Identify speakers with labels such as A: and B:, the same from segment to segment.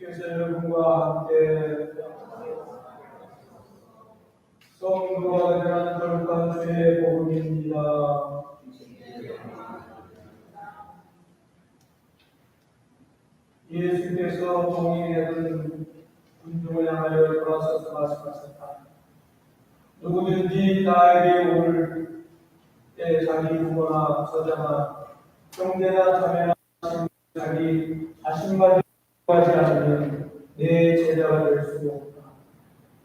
A: 주께서 여러분과 함께 성도가 되는 거룩한 주의 복음입니다. 예수께서 동행에 든 군중을 향하여 돌아서서 말씀하셨다. 누구든지 나에게 올 때 자기 부모나 저자나 형제나 자매나 자기 자신과 하지 않으면 내 제자가 될 수 없다.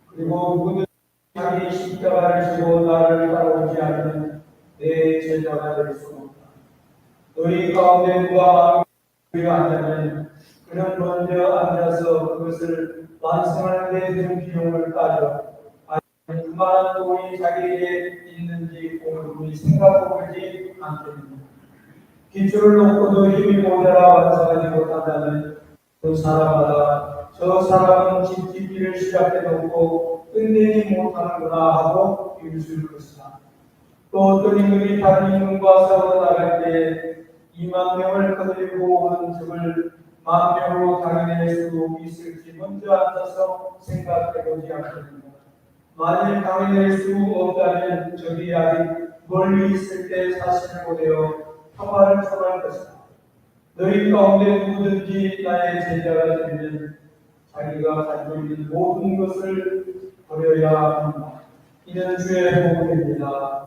A: 그리고 누구든지 자기 십자가를 지고 나를 따라오지 않으면 내 제자가 될 수 없다. 너희 가운데 누가 안다면 그는 먼저 앉아서 그것을 완성하는 데 든 비용을 따져 그만한 돈이 자기에게 있는지 공부히 생각해보지 않겠느냐. 기초를 놓고도 힘이 모자라 완성하지 못한다면 그 사람마다 저 사람은 집 짓기를 시작해 놓고 끝내지 못하는구나 하고 비웃을 것이다. 또 어떤 임금이 다른 임금과 싸워 나갈 때 2만 명을 거느리고 오는 적을 10,000명으로 당해낼 수 있을지 먼저 앉아서 생각해보지 않겠느냐. 만일 당해낼 수 없다면 저기 아직 멀리 있을 때 사실을 보내어 평화를 청할 것이다. 너희 가운데 누구든지 나의 제자가 되면 자기가 가지고 있는 모든 것을 버려야 한다. 이는 주의 복음입니다.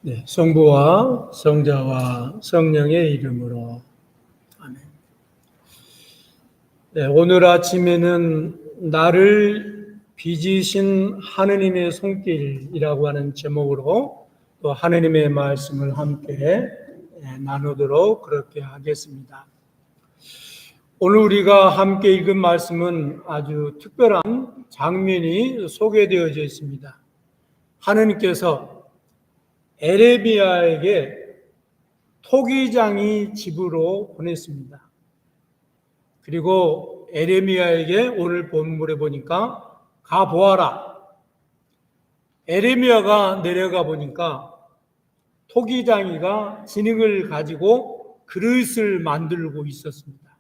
B: 네, 성부와 성자와 성령의 이름으로 아멘. 네, 오늘 아침에는 나를 빚으신 하느님의 손길이라고 하는 제목으로 또 하느님의 말씀을 함께 나누도록 그렇게 하겠습니다. 오늘 우리가 함께 읽은 말씀은 아주 특별한 장면이 소개되어져 있습니다. 하느님께서 에레미야에게 토기장이 집으로 보냈습니다. 그리고 에레미야에게 오늘 본문에 보니까 가보아라. 에레미야가 내려가 보니까 토기장이가 진흙을 가지고 그릇을 만들고 있었습니다.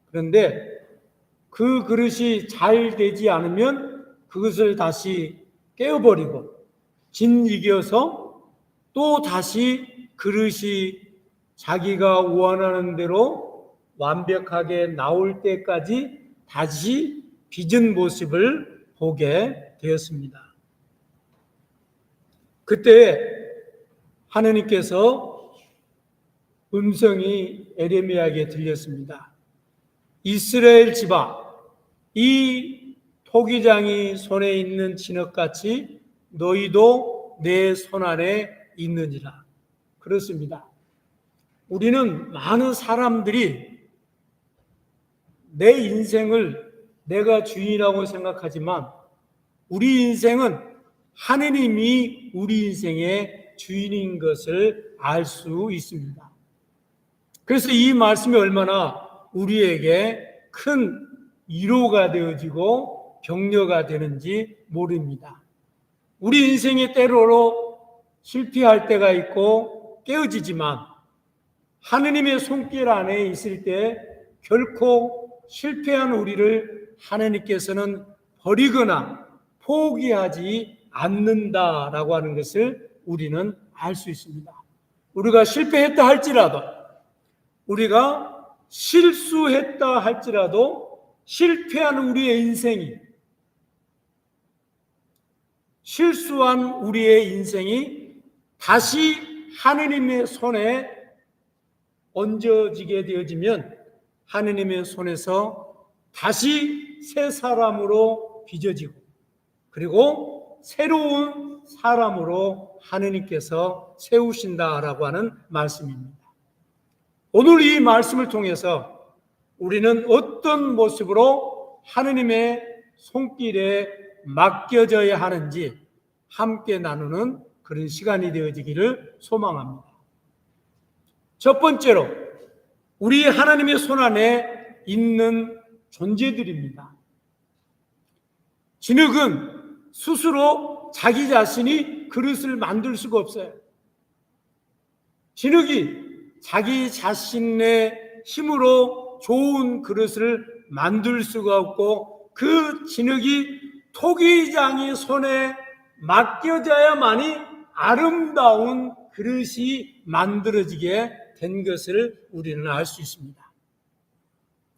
B: 그런데 그 그릇이 잘 되지 않으면 그것을 다시 깨어버리고 짓이겨서 또 다시 그릇이 자기가 원하는 대로 완벽하게 나올 때까지 다시 빚은 모습을 보게 되었습니다. 그때 하느님께서 음성이 에레미야에게 들렸습니다. 이스라엘 집아, 이 토기장이 손에 있는 진흙같이 너희도 내 손 안에 있느니라. 그렇습니다. 우리는 많은 사람들이 내 인생을 내가 주인이라고 생각하지만 우리 인생은 하느님이 우리 인생의 주인인 것을 알 수 있습니다. 그래서 이 말씀이 얼마나 우리에게 큰 위로가 되어지고 격려가 되는지 모릅니다. 우리 인생의 때로로 실패할 때가 있고 깨어지지만 하느님의 손길 안에 있을 때 결코 실패한 우리를 하느님께서는 버리거나 포기하지 않는다라고 하는 것을 우리는 알 수 있습니다. 우리가 실패했다 할지라도, 우리가 실수했다 할지라도 실패한 우리의 인생이, 실수한 우리의 인생이 다시 하느님의 손에 얹어지게 되어지면 하느님의 손에서 다시 새 사람으로 빚어지고 그리고 새로운 사람으로 하느님께서 세우신다라고 하는 말씀입니다. 오늘 이 말씀을 통해서 우리는 어떤 모습으로 하느님의 손길에 맡겨져야 하는지 함께 나누는 그런 시간이 되어지기를 소망합니다. 첫 번째로 우리 하나님의 손 안에 있는 존재들입니다. 진흙은 스스로 자기 자신이 그릇을 만들 수가 없어요. 진흙이 자기 자신의 힘으로 좋은 그릇을 만들 수가 없고 그 진흙이 토기장의 손에 맡겨져야만이 아름다운 그릇이 만들어지게 된 것을 우리는 알 수 있습니다.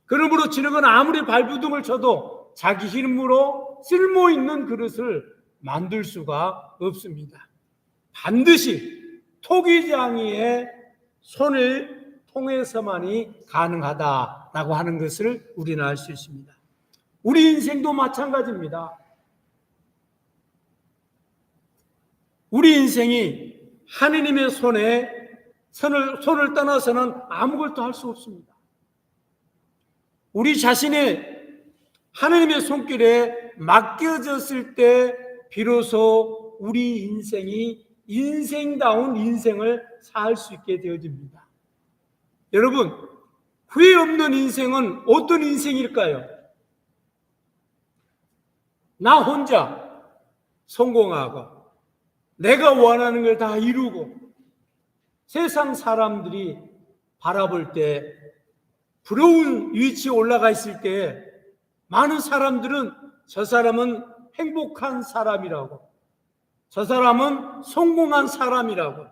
B: 그러므로 진흙은 아무리 발부둥을 쳐도 자기 힘으로 쓸모있는 그릇을 만들 수가 없습니다. 반드시 토기장이의 손을 통해서만이 가능하다라고 하는 것을 우리는 알 수 있습니다. 우리 인생도 마찬가지입니다. 우리 인생이 하느님의 손을 떠나서는 아무것도 할 수 없습니다. 우리 자신이 하느님의 손길에 맡겨졌을 때 비로소 우리 인생이 인생다운 인생을 살 수 있게 되어집니다. 여러분, 후회 없는 인생은 어떤 인생일까요? 나 혼자 성공하고 내가 원하는 걸 다 이루고 세상 사람들이 바라볼 때 부러운 위치에 올라가 있을 때 많은 사람들은 저 사람은 행복한 사람이라고, 저 사람은 성공한 사람이라고,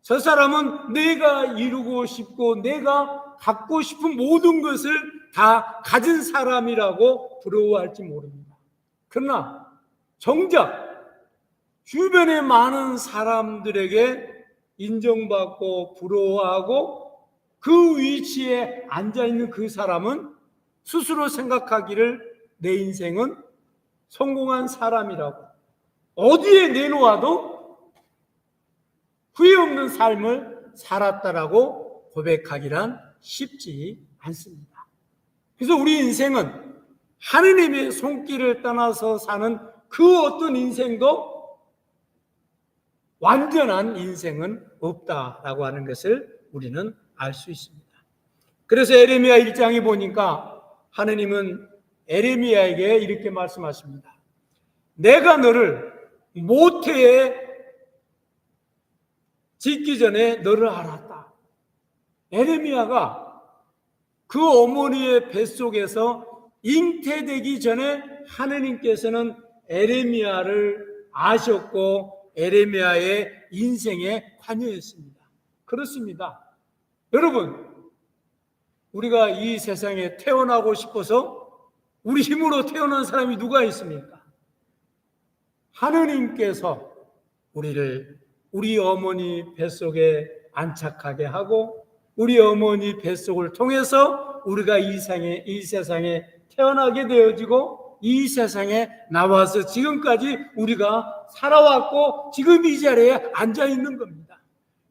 B: 저 사람은 내가 이루고 싶고 내가 갖고 싶은 모든 것을 다 가진 사람이라고 부러워할지 모릅니다. 그러나 정작 주변의 많은 사람들에게 인정받고 부러워하고 그 위치에 앉아있는 그 사람은 스스로 생각하기를 내 인생은 성공한 사람이라고, 어디에 내놓아도 후회 없는 삶을 살았다라고 고백하기란 쉽지 않습니다. 그래서 우리 인생은 하느님의 손길을 떠나서 사는 그 어떤 인생도 완전한 인생은 없다라고 하는 것을 우리는 알 수 있습니다. 그래서 에레미야 1장에 보니까 하느님은 에레미야에게 이렇게 말씀하십니다. 내가 너를 모태에 짓기 전에 너를 알았다. 에레미야가 그 어머니의 뱃속에서 잉태되기 전에 하느님께서는 에레미야를 아셨고 에레미야의 인생에 관여했습니다. 그렇습니다. 여러분, 우리가 이 세상에 태어나고 싶어서 우리 힘으로 태어난 사람이 누가 있습니까? 하느님께서 우리를 우리 어머니 뱃속에 안착하게 하고 우리 어머니 뱃속을 통해서 우리가 이 세상에 태어나게 되어지고 이 세상에 나와서 지금까지 우리가 살아왔고 지금 이 자리에 앉아 있는 겁니다.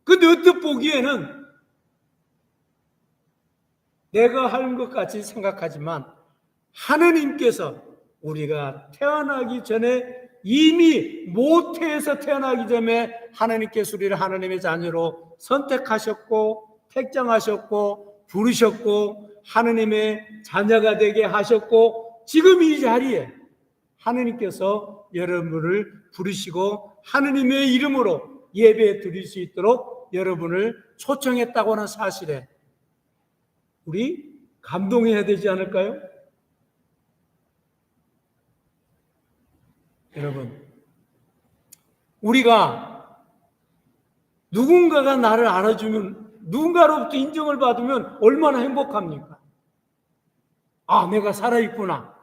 B: 근데 언뜻 보기에는 내가 하는 것 같이 생각하지만 하느님께서 우리가 태어나기 전에 이미 모태에서 태어나기 전에 하느님께서 우리를 하느님의 자녀로 선택하셨고 택정하셨고 부르셨고 하느님의 자녀가 되게 하셨고 지금 이 자리에 하느님께서 여러분을 부르시고 하느님의 이름으로 예배 드릴 수 있도록 여러분을 초청했다고 하는 사실에 우리 감동해야 되지 않을까요? 여러분, 우리가 누군가가 나를 알아주면, 누군가로부터 인정을 받으면 얼마나 행복합니까? 아, 내가 살아있구나.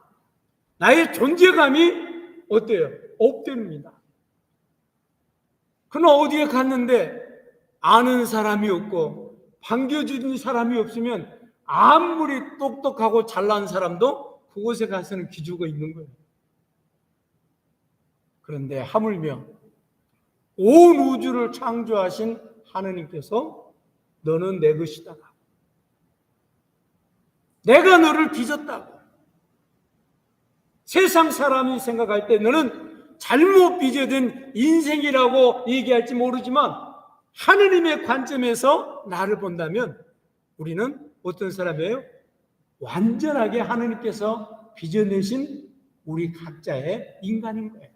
B: 나의 존재감이 어때요? 업됩니다. 그러나 어디에 갔는데 아는 사람이 없고 반겨주는 사람이 없으면 아무리 똑똑하고 잘난 사람도 그곳에 가서는 기죽어 있는 거예요. 그런데 하물며 온 우주를 창조하신 하느님께서 너는 내 것이다. 내가 너를 빚었다고. 세상 사람이 생각할 때 너는 잘못 빚어진 인생이라고 얘기할지 모르지만 하느님의 관점에서 나를 본다면 우리는 어떤 사람이에요? 완전하게 하느님께서 빚어내신 우리 각자의 인간인 거예요.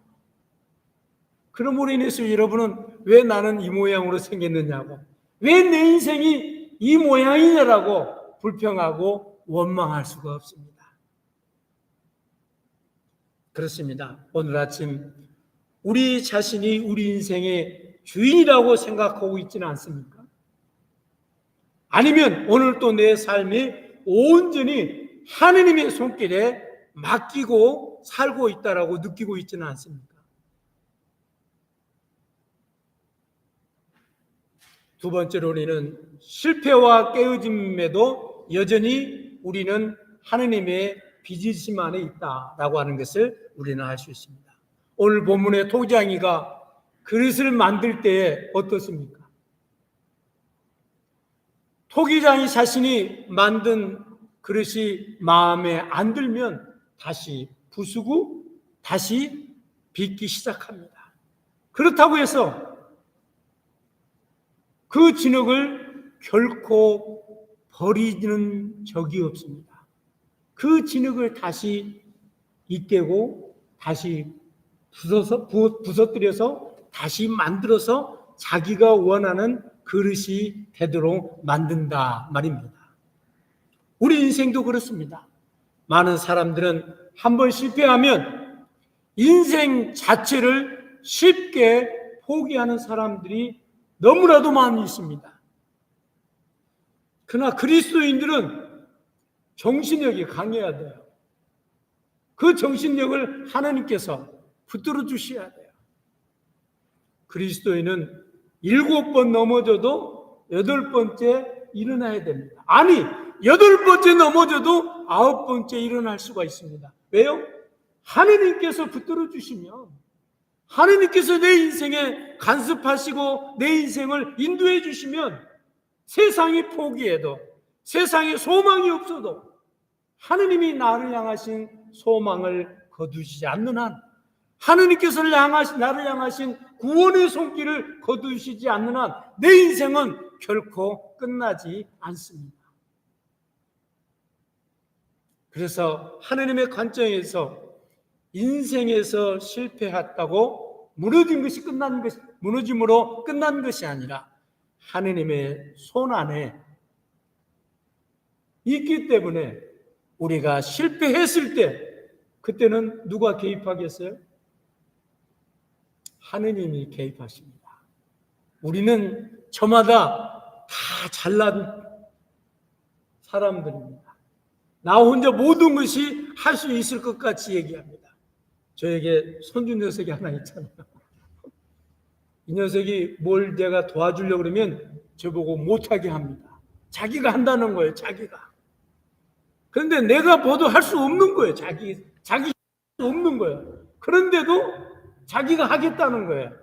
B: 그러므로 인해서 여러분은 왜 나는 이 모양으로 생겼느냐고, 왜 내 인생이 이 모양이냐라고 불평하고 원망할 수가 없습니다. 그렇습니다. 오늘 아침 우리 자신이 우리 인생의 주인이라고 생각하고 있지는 않습니까? 아니면 오늘 또 내 삶이 온전히 하느님의 손길에 맡기고 살고 있다라고 느끼고 있지는 않습니까? 두 번째로 우리는 실패와 깨어짐에도 여전히 우리는 하느님의 빚으심 안에 있다라고 하는 것을 우리는 알 수 있습니다. 오늘 본문의 토기장이가 그릇을 만들 때에 어떻습니까? 토기장이 자신이 만든 그릇이 마음에 안 들면 다시 부수고 다시 빚기 시작합니다. 그렇다고 해서 그 진흙을 결코 버리는 적이 없습니다. 그 진흙을 다시 이깨고 다시 부서뜨려서 다시 만들어서 자기가 원하는 그릇이 되도록 만든다 말입니다. 우리 인생도 그렇습니다. 많은 사람들은 한번 실패하면 인생 자체를 쉽게 포기하는 사람들이 너무나도 많이 있습니다. 그러나 그리스도인들은 정신력이 강해야 돼요. 그 정신력을 하나님께서 붙들어 주셔야 돼요. 그리스도인은 7번 넘어져도 8번째 일어나야 됩니다. 아니, 8번째 넘어져도 9번째 일어날 수가 있습니다. 왜요? 하느님께서 붙들어 주시면, 하느님께서 내 인생에 간섭하시고 내 인생을 인도해 주시면 세상이 포기해도, 세상에 소망이 없어도 하느님이 나를 향하신 소망을 거두시지 않는 한, 하느님께서 나를 향하신 구원의 손길을 거두시지 않는 한 내 인생은 결코 끝나지 않습니다. 그래서 하느님의 관점에서 인생에서 실패했다고 무너짐으로 끝난 것이 아니라 하느님의 손 안에 있기 때문에 우리가 실패했을 때 그때는 누가 개입하겠어요? 하느님이 개입하십니다. 우리는 저마다 다 잘난 사람들입니다. 나 혼자 모든 것이 할 수 있을 것 같이 얘기합니다. 저에게 손주 녀석이 하나 있잖아요. 이 녀석이 뭘 내가 도와주려고 그러면 저보고 못하게 합니다. 자기가 한다는 거예요, 자기가. 그런데 내가 뭐도 할 수 없는 거예요, 자기 할 수 없는 거예요. 그런데도 자기가 하겠다는 거예요.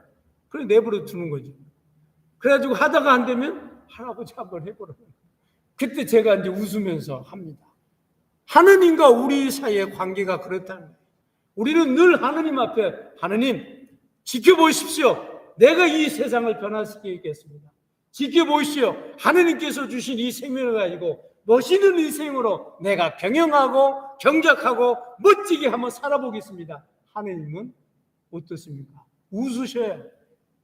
B: 그래서 내버려 두는 거죠. 그래가지고 하다가 안 되면 할아버지 한번 해보라고. 그때 제가 이제 웃으면서 합니다. 하느님과 우리 사이의 관계가 그렇다는 거예요. 우리는 늘 하느님 앞에, 하느님 지켜보십시오. 내가 이 세상을 변화시키겠습니다. 지켜보십시오. 하느님께서 주신 이 생명을 가지고 멋있는 인생으로 내가 경영하고 경작하고 멋지게 한번 살아보겠습니다. 하느님은 어떻습니까? 웃으셔요.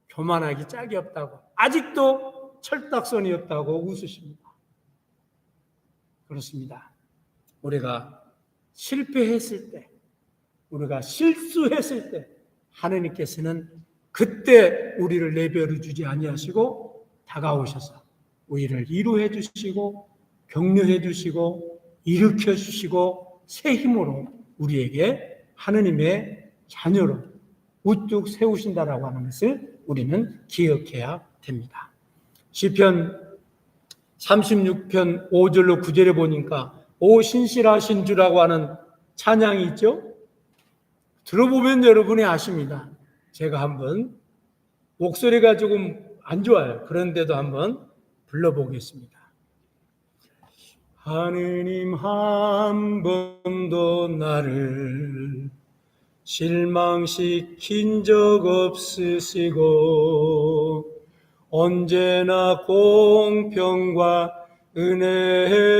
B: 교만하기 짝이 없다고, 아직도 철딱선이 없다고 웃으십니다. 그렇습니다. 우리가 실패했을 때, 우리가 실수했을 때 하느님께서는 그때 우리를 내버려 주지 아니하시고 다가오셔서 우리를 위로해 주시고 격려해 주시고 일으켜 주시고 새 힘으로 우리에게 하느님의 자녀로 우뚝 세우신다라고 하는 것을 우리는 기억해야 됩니다. 시편 36편 5절로 9절에 보니까 오 신실하신 주라고 하는 찬양이 있죠. 들어보면 여러분이 아십니다. 제가 한번 목소리가 조금 안 좋아요. 그런데도 한번 불러보겠습니다. 하느님 한 번도 나를 실망시킨 적 없으시고 언제나 공평과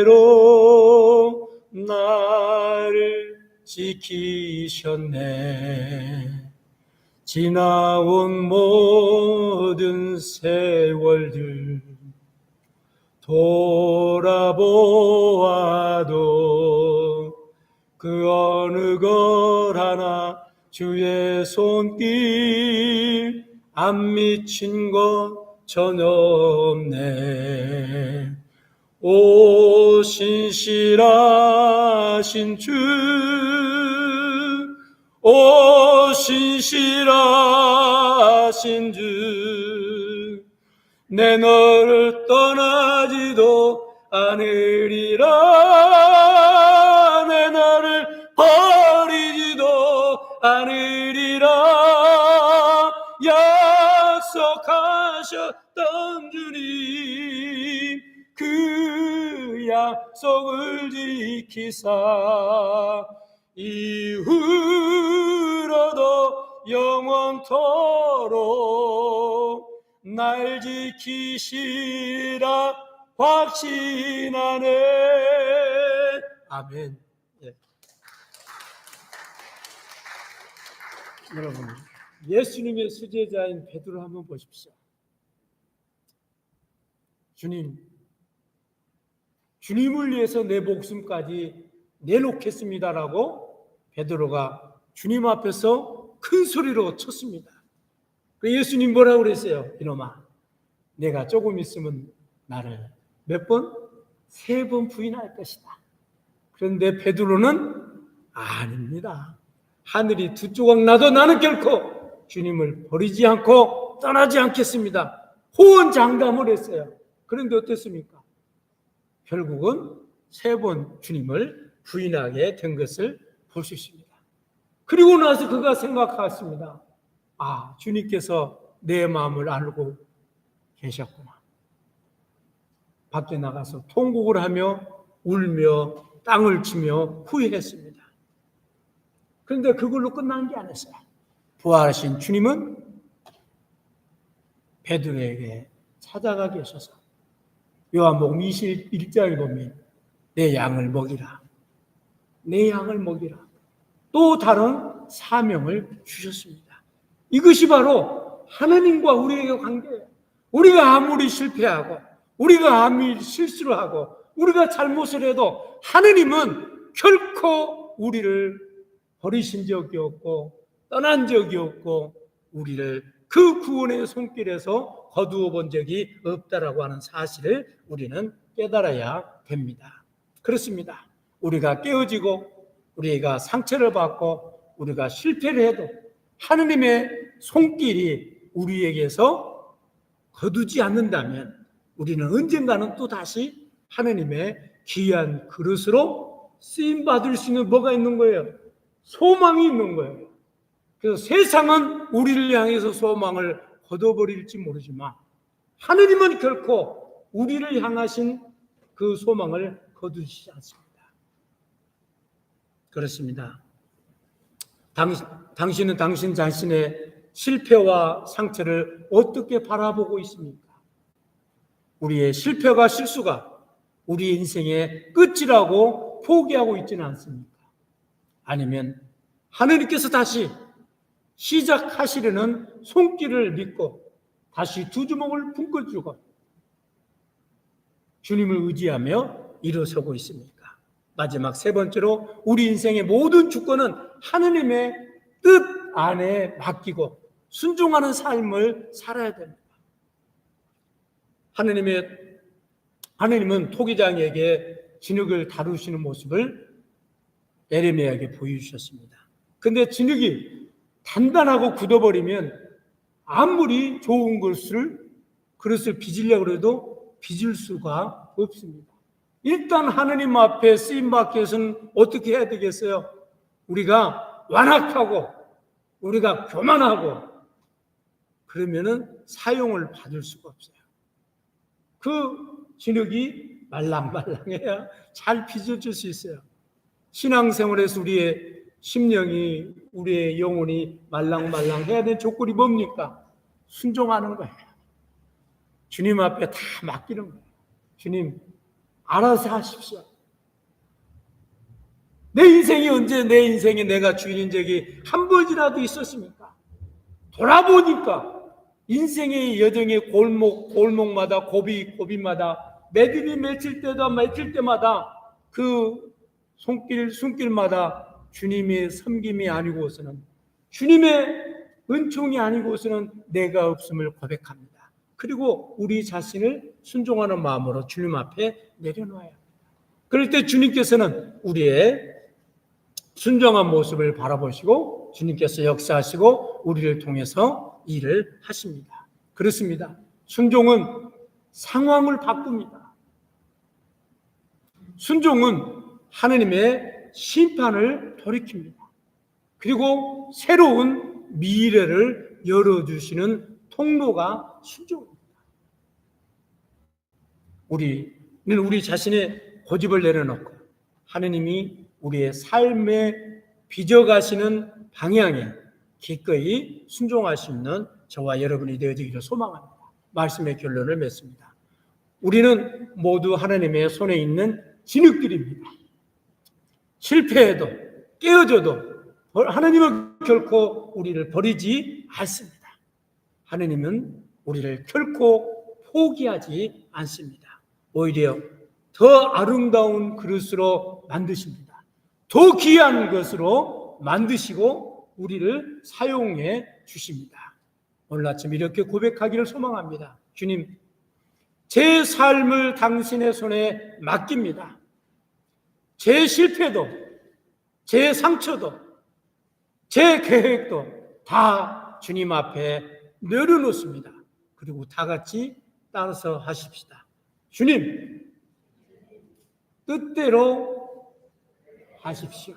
B: 은혜로 나를 지키셨네. 지나온 모든 세월들 돌아보아도 그 어느 것 하나 주의 손길 안 미친 것 전혀 없네. 오 신실하신 주, 오 신실하신 주, 내 너를 떠나지도 않으리라, 내 너를 버리지도 않으리라. 약속하셨던 주님, 그 약속을 지키사 이후로도 영원토록 날 지키시라 확신하네. 아멘. 예. 여러분, 예수님의 수제자인 베드로 한번 보십시오. 주님을 위해서 내 목숨까지 내놓겠습니다라고 베드로가 주님 앞에서 큰 소리로 쳤습니다. 그 예수님 뭐라고 그랬어요? 이놈아, 내가 조금 있으면 나를 몇 번? 3번 부인할 것이다. 그런데 베드로는 아닙니다. 하늘이 두 조각 나도 나는 결코 주님을 버리지 않고 떠나지 않겠습니다. 호언장담을 했어요. 그런데 어땠습니까? 결국은 3번 주님을 부인하게 된 것을 볼 수 있습니다. 그리고 나서 그가 생각했습니다. 아, 주님께서 내 마음을 알고 계셨구나. 밖에 나가서 통곡을 하며 울며 땅을 치며 후회했습니다. 그런데 그걸로 끝난 게 아니었어요. 부활하신 주님은 베드로에게 찾아가 계셔서 요한복음 21장에 보면 내 양을 먹이라, 내 양을 먹이라, 또 다른 사명을 주셨습니다. 이것이 바로 하나님과 우리에게 관계예요. 우리가 아무리 실패하고 우리가 아무리 실수를 하고 우리가 잘못을 해도 하나님은 결코 우리를 버리신 적이 없고 떠난 적이 없고 우리를 그 구원의 손길에서 거두어 본 적이 없다라고 하는 사실을 우리는 깨달아야 됩니다. 그렇습니다. 우리가 깨어지고 우리가 상처를 받고 우리가 실패를 해도 하느님의 손길이 우리에게서 거두지 않는다면 우리는 언젠가는 또 다시 하느님의 귀한 그릇으로 쓰임받을 수 있는 뭐가 있는 거예요? 소망이 있는 거예요. 그래서 세상은 우리를 향해서 소망을 거둬버릴지 모르지만 하느님은 결코 우리를 향하신 그 소망을 거두시지 않습니다. 그렇습니다. 당신은 당신 자신의 실패와 상처를 어떻게 바라보고 있습니까? 우리의 실패와 실수가 우리 인생의 끝이라고 포기하고 있지는 않습니까? 아니면 하느님께서 다시 시작하시려는 손길을 믿고 다시 두 주먹을 품고주고 주님을 의지하며 일어서고 있습니까? 마지막 3번째로 우리 인생의 모든 주권은 하느님의 뜻 안에 맡기고 순종하는 삶을 살아야 됩니다. 하느님은 토기장에게 진흙을 다루시는 모습을 에레미야에게 보여주셨습니다. 그런데 진흙이 단단하고 굳어버리면 아무리 좋은 그릇을 빚으려고 해도 빚을 수가 없습니다. 일단 하느님 앞에 쓰임받기 위해서는 어떻게 해야 되겠어요? 우리가 완악하고 우리가 교만하고 그러면은 사용을 받을 수가 없어요. 그 진흙이 말랑말랑해야 잘 빚어줄 수 있어요. 신앙생활에서 우리의 심령이, 우리의 영혼이 말랑말랑해야 되는 조건이 뭡니까? 순종하는 거예요. 주님 앞에 다 맡기는 거예요. 주님, 알아서 하십시오. 내 인생이 언제 내 인생에 내가 주인인 적이 한 번이라도 있었습니까? 돌아보니까 인생의 여정의 골목마다 고비마다 매듭이 맺힐 때마다 그 손길마다 주님의 섬김이 아니고서는, 주님의 은총이 아니고서는 내가 없음을 고백합니다. 그리고 우리 자신을 순종하는 마음으로 주님 앞에 내려놓아야 합니다. 그럴 때 주님께서는 우리의 순종한 모습을 바라보시고 주님께서 역사하시고 우리를 통해서 일을 하십니다. 그렇습니다. 순종은 상황을 바꿉니다. 순종은 하느님의 심판을 돌이킵니다. 그리고 새로운 미래를 열어주시는 통로가 순종입니다. 우리는 우리 자신의 고집을 내려놓고 하느님이 우리의 삶에 빚어가시는 방향에 기꺼이 순종할 수 있는 저와 여러분이 되어지기를 소망합니다. 말씀의 결론을 맺습니다. 우리는 모두 하나님의 손에 있는 진흙들입니다. 실패해도 깨어져도 하나님은 결코 우리를 버리지 않습니다. 하나님은 우리를 결코 포기하지 않습니다. 오히려 더 아름다운 그릇으로 만드십니다. 더 귀한 것으로 만드시고 우리를 사용해 주십니다. 오늘 아침 이렇게 고백하기를 소망합니다. 주님, 제 삶을 당신의 손에 맡깁니다. 제 실패도, 제 상처도, 제 계획도 다 주님 앞에 내려놓습니다. 그리고 다 같이 따라서 하십시다. 주님, 뜻대로 하십시오.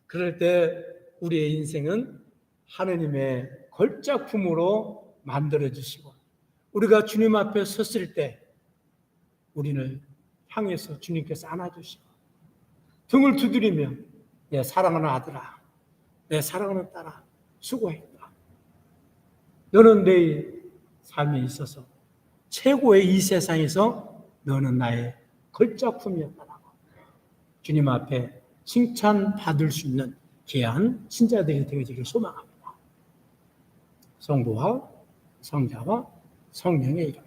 B: 그럴 때 우리의 인생은 하느님의 걸작품으로 만들어주시고 우리가 주님 앞에 섰을 때 우리를 향해서 주님께서 안아주시고 등을 두드리며 내 사랑하는 아들아, 내 사랑하는 딸아, 수고했다. 너는 내 삶에 있어서 최고의 이 세상에서 너는 나의 걸작품이었다라고 주님 앞에 칭찬받을 수 있는 귀한 신자들이 되어지기를 소망합니다. 성부와 성자와 성령의 이름.